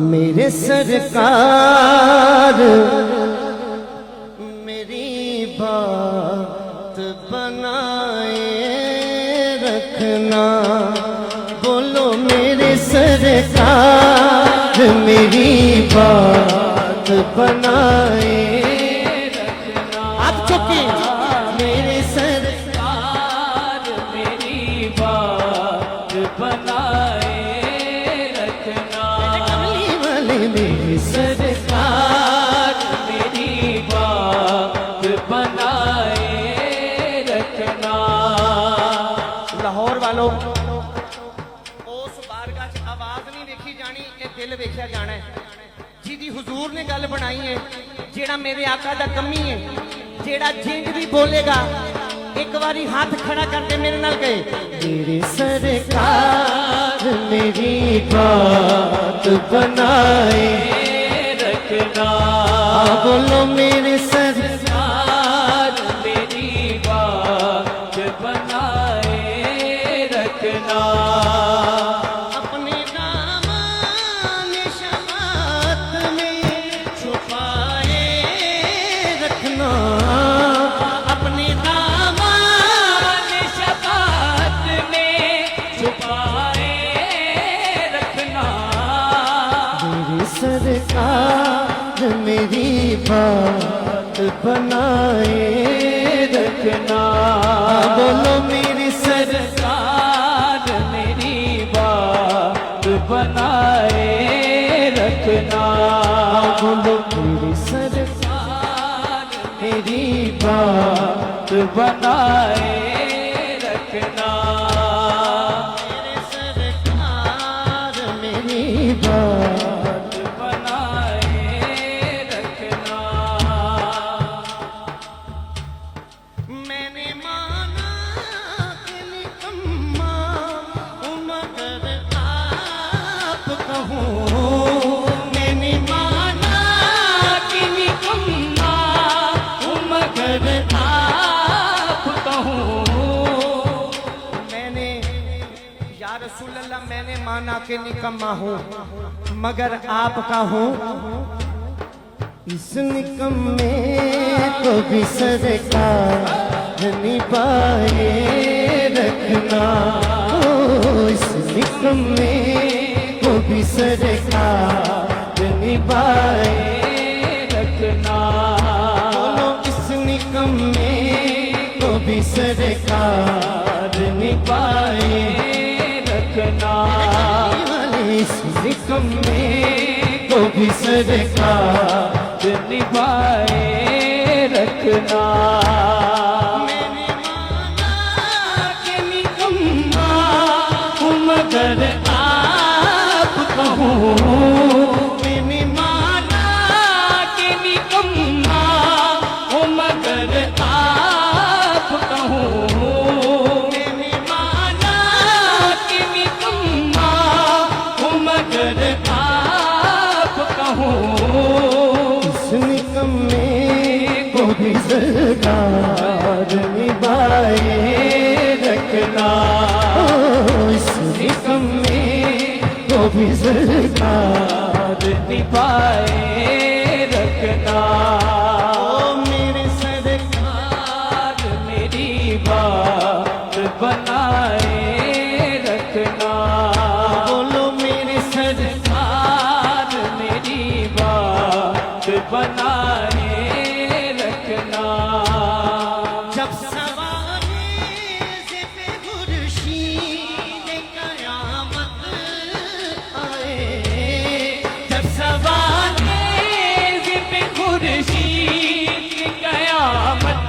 मेरे सरकार मेरी बात बनाए रखना। बोलो मेरे सरकार मेरी बात बनाए रखना। आप चुपी मेरे सरकार मेरी बात बनाए रखना। मेरी सरकार मेरी बात बनाए रखना। लाहौर वालों उस बारगाह च आवाज नहीं देखी जानी, ये दिल वेख्या जाना है। जिहदी हुजूर ने गल बनाई है, जेड़ा मेरे आका दा कमी है, जेड़ा जिंज भी बोलेगा एक बारी हाथ खड़ा करके मेरे नाल गए, मेरी सरकार मेरी बात बनाए रखना। बोलो मेरे सरकार मेरी बात बनाए रखना। अपने दामन शफाअत में छुपाए रखना। अपने दामन शफाअत में छुपाए रखना। मेरी सरकार मेरी बात बनाए रखना। बोलो मेरी सरकार मेरी बात बनाए रखना। बोलो मेरी सरकार मेरी बात बनाए रखना। मेरे सरकार मेरी बात बनाए रखना। मैंने माना कि निकम्मा मगर आप कहूँ। मैंने माना कि निकम्मा मगर आप कहूँ। मैंने या रसूल अल्लाह मैंने माना कि निकम्मा हूँ मगर आपका हूँ। इस निकम्मे को भी सरकार निभाए रखना। इस निकम्मे को भी सरकार निभाए रखना। इस निकम्मे को भी सरकार निभाए रखना। इस निकम्मे को भी सरकार निभाए रखना। मैंने माना कि निकम्मा हूँ मगर आप कहूँ। मैंने माना कि निकम्मा हूँ मगर आप कहूँ। मैंने माना कि निकम्मा हूँ मगर आप कहूँ। इस निकम्मे को भी सरकार निभाए रखना। इस निकम्मे को भी सरकार निभाए रखना। मेरे सरकार मेरी बात बनाए रखना। बोलो मेरे सरकार मेरी बात बनाए रखना। जब सवारे से पे खुर्शीद क़यामत आए। जब सवारे से पे खुर्शीद क़यामत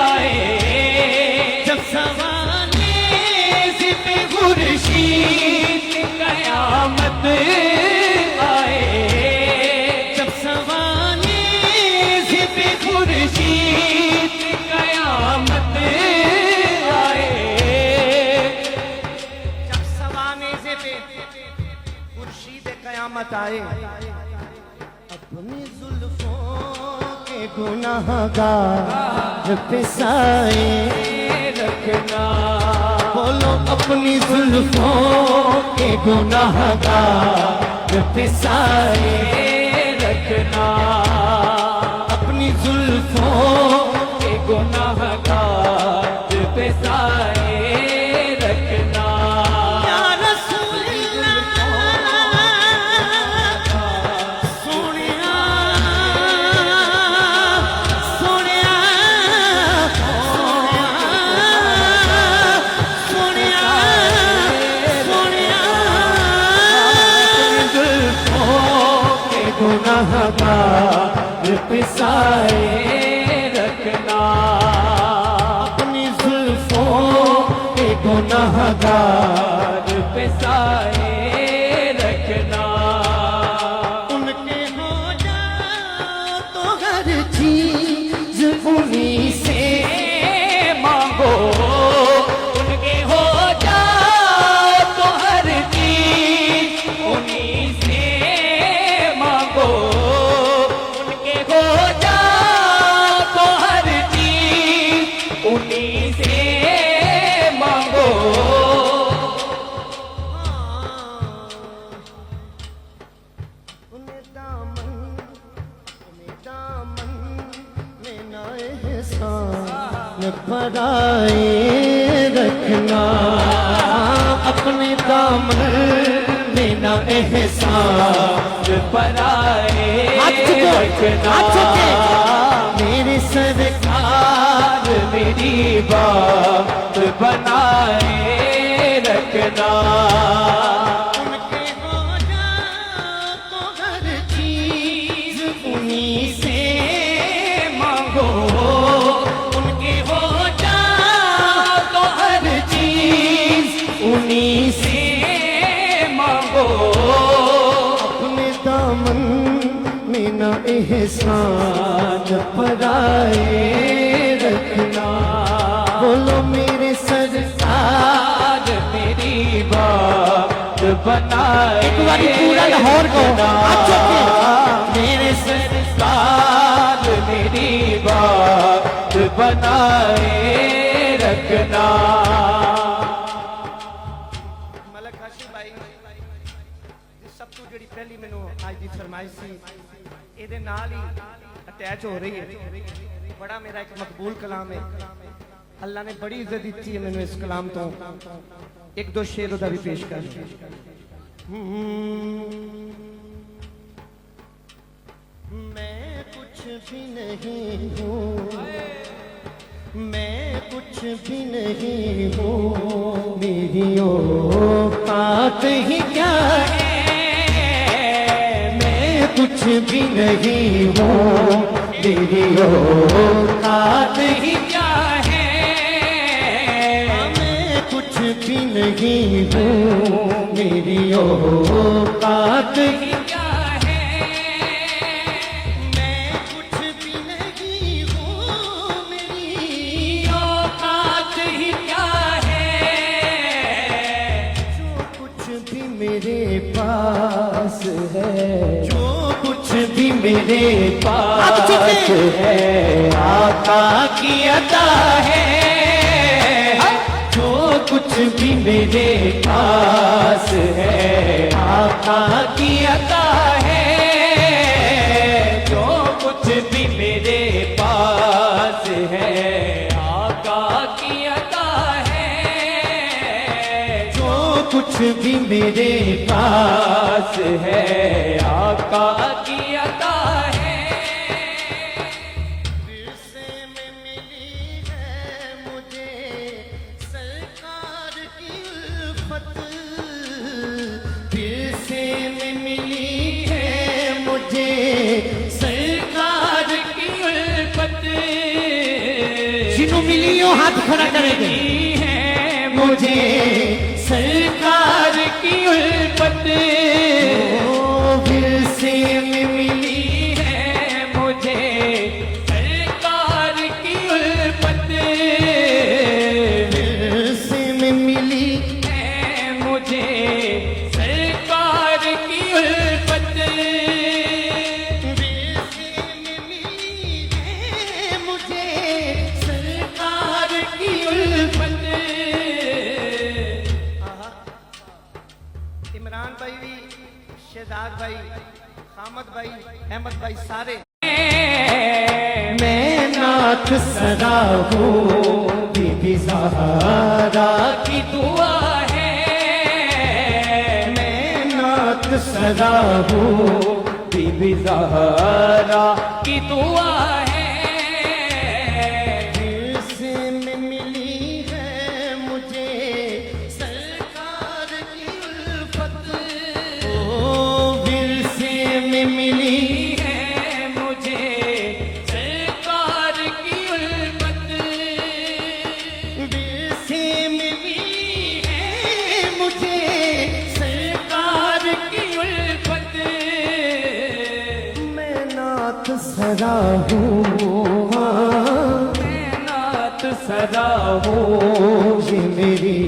आए। जब सवारे से पे खुर्शीद क़यामत आए। जब सवारे से पे खुर्शीद क़यामत आए। जब सवाने से पे खुर्शीद क़यामत आए। अपनी जुल्फों के गुनाहगार पे साए। अपनी जुल्फों के गुनाहगार पे साए रखना, अपनी जुल्फों के गुनाहगार पे साए रखना। या रसूल सोनिया सोनिया सोनिया सोनिया गुनाहगार पे साए रखना, अपनी जुल्फों के गुनाहगार पे साए रखना। उनके हो जा तो हर चीज उन्हीं से मांगो, उनके हो जा तो हर चीज उन्हीं से मांगो, उनके हो जा तो हर चीज उन्हीं से मांगो। उन्हें दामन में ना एहसान पराए रखना, अपने दामन में ना एहसान पराए रखना। मेरे सरकार मेरी बात बनाए रखना, उनके हो जा तो हर चीज उन्हीं से मांगो, उनके हो जा तो हर चीज उन्हीं से मांगो। अपने दामन में ना एहसान पराए रखना, बोलो मेरे सरकार मेरी बात बनाए। एक बार पूरा लाहौर को मेरे सरकार मेरी बात बनाए रखना। मलक हाशिम भाई सब तो जी पहली मैनू आज की फरमाइश सी ਇਹਦੇ ਨਾਲ ही अटैच हो रही है। बड़ा मेरा एक मकबूल कलाम है, अल्लाह ने बड़ी इज्जत दी है मैनू इस कलाम तो। एक दो शेर उदा भी पेश कर। मैं कुछ भी नहीं हूँ, मैं कुछ भी नहीं हूँ, मेरी औकात ही क्या है, कुछ भी नहीं हूँ, मेरी औकात ही क्या है। मैं कुछ भी नहीं हूँ, मेरी औकात ही क्या है। मैं कुछ भी नहीं हूँ, मेरी औकात ही क्या है। जो कुछ भी मेरे पास है, कुछ भी मेरे पास है, आका की अता है। जो कुछ भी मेरे पास है, आका की अता है। जो कुछ भी मेरे पास है, आका की अता है। जो कुछ भी मेरे पास है, आका की अता है। विरसे में मिली है मुझे सरकार की उल्फत, विरसे में मिली है मुझे सरकार की उल्फत। जिन्हों मिली हो हाथ खड़ा करेंगे। है मुझे सरकार की उल्फत, विरसे में मिली है मुझे सरकार की उल्फत। विरसे में मिली है मुझे सरकार की उल्फत। विरसे में मिली है मुझे सरकार की उल्फत। नियाज भाई, हामद भाई, अहमद भाई, सारे। मैं नाथ सदा हूँ, बीबी ज़हरा की दुआ है। मैं नाथ सदा हूँ, बीबी ज़हरा की दुआ है। दिल में मिली है मुझे सरकार की उल्फत, ओ दिल से में मिली है मुझे सरकार की उल्फत। दिल से में मिली है मुझे सरकार की उल्फत। मैं नाथ सदा हूँ, मैं नाथ सदा हूँ, ये मेरी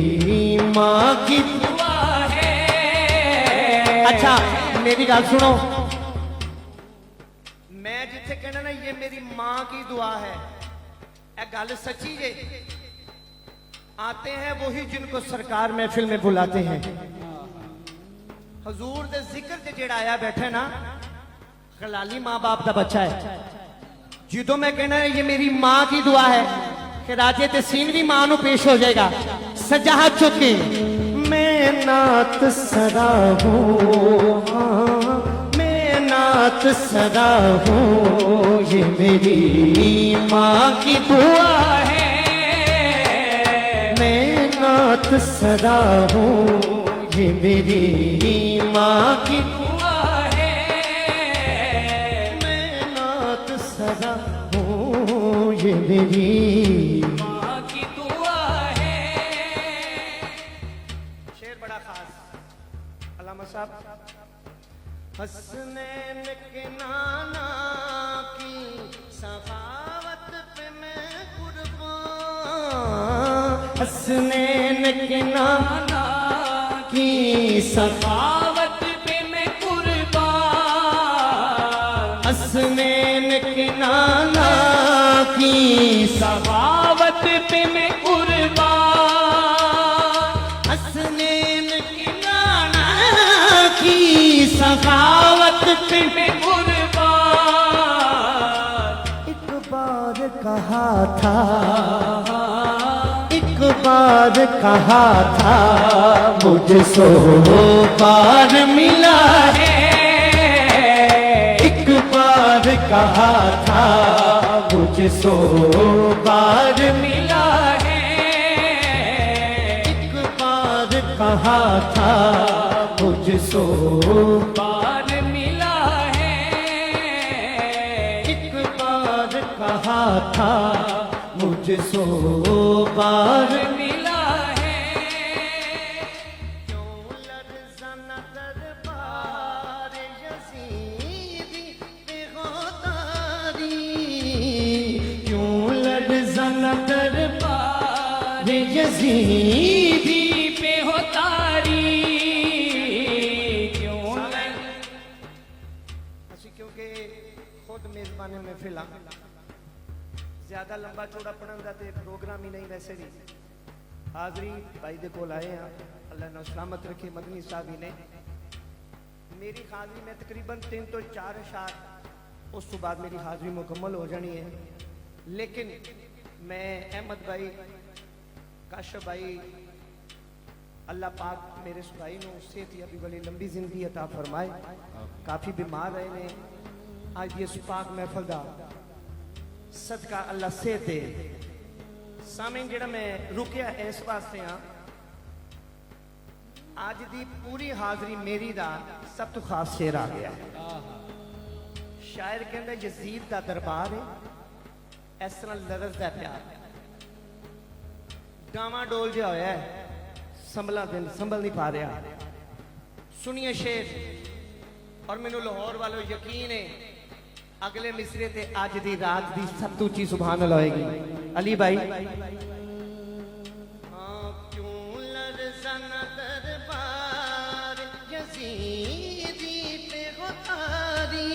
माँ की दुआ है। अच्छा मेरी गल सुनो, मैं जिथे कहना ना ये मेरी माँ की दुआ है, ए गल सच्ची है। आते हैं वही जिनको सरकार महफिल में बुलाते हैं। हजूर दे जिक्र ते जेड़ा आया बैठा ना, खलाली माँ बाप का बच्चा है। जो मैं कहना ये मेरी माँ की दुआ है कि राजे तहसीन भी माँ नू पेश हो जाएगा सजा हाथ चुक के। मैं नाथ सदा हूँ, मैं नाथ सदा हूँ, ये मेरी माँ की दुआ है। मैं नाथ सदा हूँ, ये मेरी माँ की दुआ है। मैं नाथ सदा हूँ, ये मेरी माँ की दुआ है। शेर बड़ा खास अल्लामा साहब। हसनैन के नाना की सखावत पे मैं कुर्बान, हसनैन के नाना की सखावत पे मैं कुर्बान, हसनैन के नाना की सखावत पे मैं कुर्बान, हसनैन के नाना की सखावत पे मैं कुर्बान। एक बार कहा था, एक बार कहा था, मुझे 100 बार मिला है। एक बार कहा था, मुझे 100 बार मिला है। एक बार कहा था, मुझे 100 बार मिला है। एक बार कहा था, मुझे 100 बार मिला है। क्यों लर्ज़ा न दरबार यज़ीदी पे ग़दारी, क्यों लर्ज़ा न दरबार यज़ीदी पे हो तारी, क्यों ਅਸੀਂ क्योंकि खुद मेजबान महफिल हाँ, ज्यादा लंबा चौड़ा पढ़न का तो प्रोग्राम ही नहीं। वैसे भी हाजरी भाई दे कोल आए हैं, अल्लाह ने सलामत रखे। मदनी साहब ही ने मेरी हाजरी में तकरीबन 3 तो 4 अशार, उस तो बाद मेरी हाजरी मुकम्मल हो जानी है। लेकिन मैं अहमद भाई, काशफ भाई, अल्लाह पाक मेरे इस भाई को सेहत अभी बड़ी लंबी जिंदगी अता फरमाए। काफ़ी बीमार रहे ने, आज ये सुपाक महफल दा सदका अल्लाह सेहत दे। सामने जेड़ा मैं रुकिया इस वास्ते हाँ, आज दी पूरी हाजरी मेरी दा सब तो खास शेर आ गया। शायर कहता यजीद दा दरबार है, इस तरह लरजदा प्यार, डावा डोल जिहा होया है, संभला दिन संभल नहीं पा रहा। सुनिए शेर, और मैनू लाहौर वालों यकीन है अगले मिसरे ते अज दी रात दी सब तो ऊंची सुभान अल्लाह होएगी। अली भाई क्यों लर्ज़ा न दरबार यज़ीदी पे हो तारी,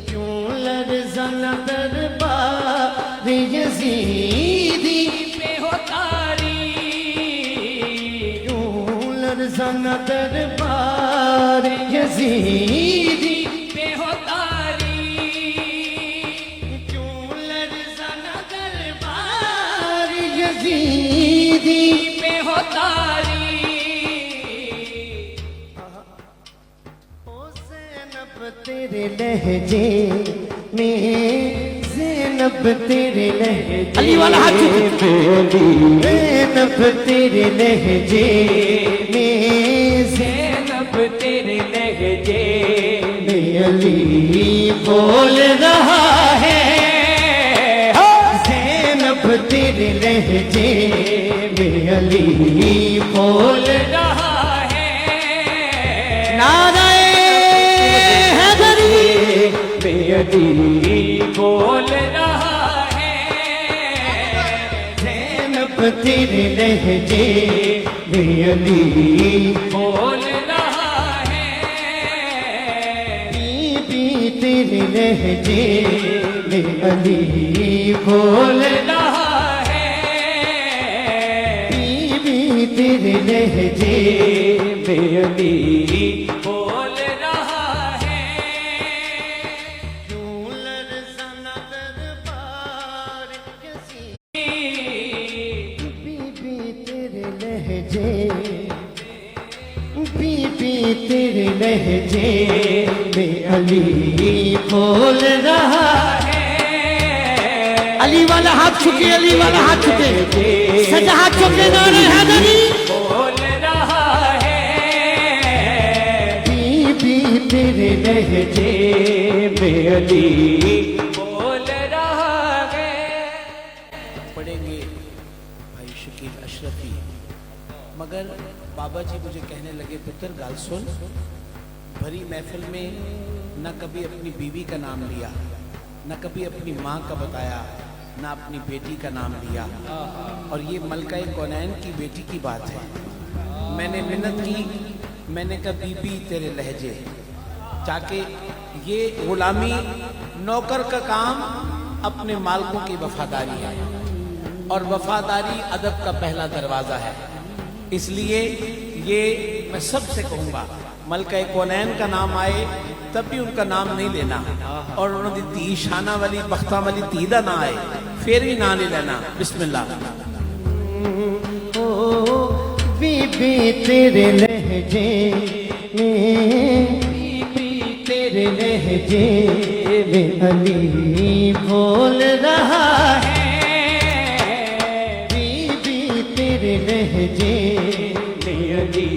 क्यों लर्ज़ा न दरबार यज़ीदी पे हो तारी, क्यों लर्ज़ा न दरबार यजीदी पे हो क्यों लर्ज़ा न दरबार यजीदी पे हो ओ ज़ैनब तेरे लहजे में ज़ैनब तेरे लहजे अली वाला हाथ ज़ैनब तेरे लहजे में ज़ैनब तेरे लहजे में अली बोल रहा है ज़ैनब तेरे लहजे में अली बोल रहा है नाराए हैदरी बेअली बोल रहा है ज़ैनब तेरे लहजे में अली बोल रहा है बीबी तेरे लहजे में अली बोल रहा है बीबी तेरे लहजे बेअली बोल रहा है क्यों लर्ज़ा न दरबार बीबी तेरे लहजे बीबी तेरे लहजे में अली बोल रहा है अली वाला हाथ चुके अली वाला हाथ चुके सजा हाथ चुके नारे हैदरी बोल रहा है बीबी तेरे लहजे में अली बोल रहा है पढ़ेंगे भाई शकील अशरफी, मगर बाबा जी मुझे कहने लगे पुत्र गाल सुन, भरी महफिल में न कभी अपनी बीवी का नाम लिया, न कभी अपनी माँ का बताया, न अपनी बेटी का नाम लिया, और ये मलका-ए कौनैन की बेटी की बात है। मैंने मिन्नत की, मैंने कहा बीबी तेरे लहजे, ताकि ये गुलामी नौकर का काम अपने मालिकों की वफादारी है, और वफादारी अदब का पहला दरवाज़ा है। इसलिए ये मैं सबसे कहूँगा, मलका-ए कौनैन का नाम आए तब भी उनका नाम नहीं लेना, और उन्होंने धी शाना वाली बख्ता वाली तीदा ना आए फिर भी ना ले लेना। बिस्मिल्लाह। ओ बीबी तेरे लहजे में बीबी तेरे लहजे में अली बोल रहा है बीबी तेरे लहजे में अली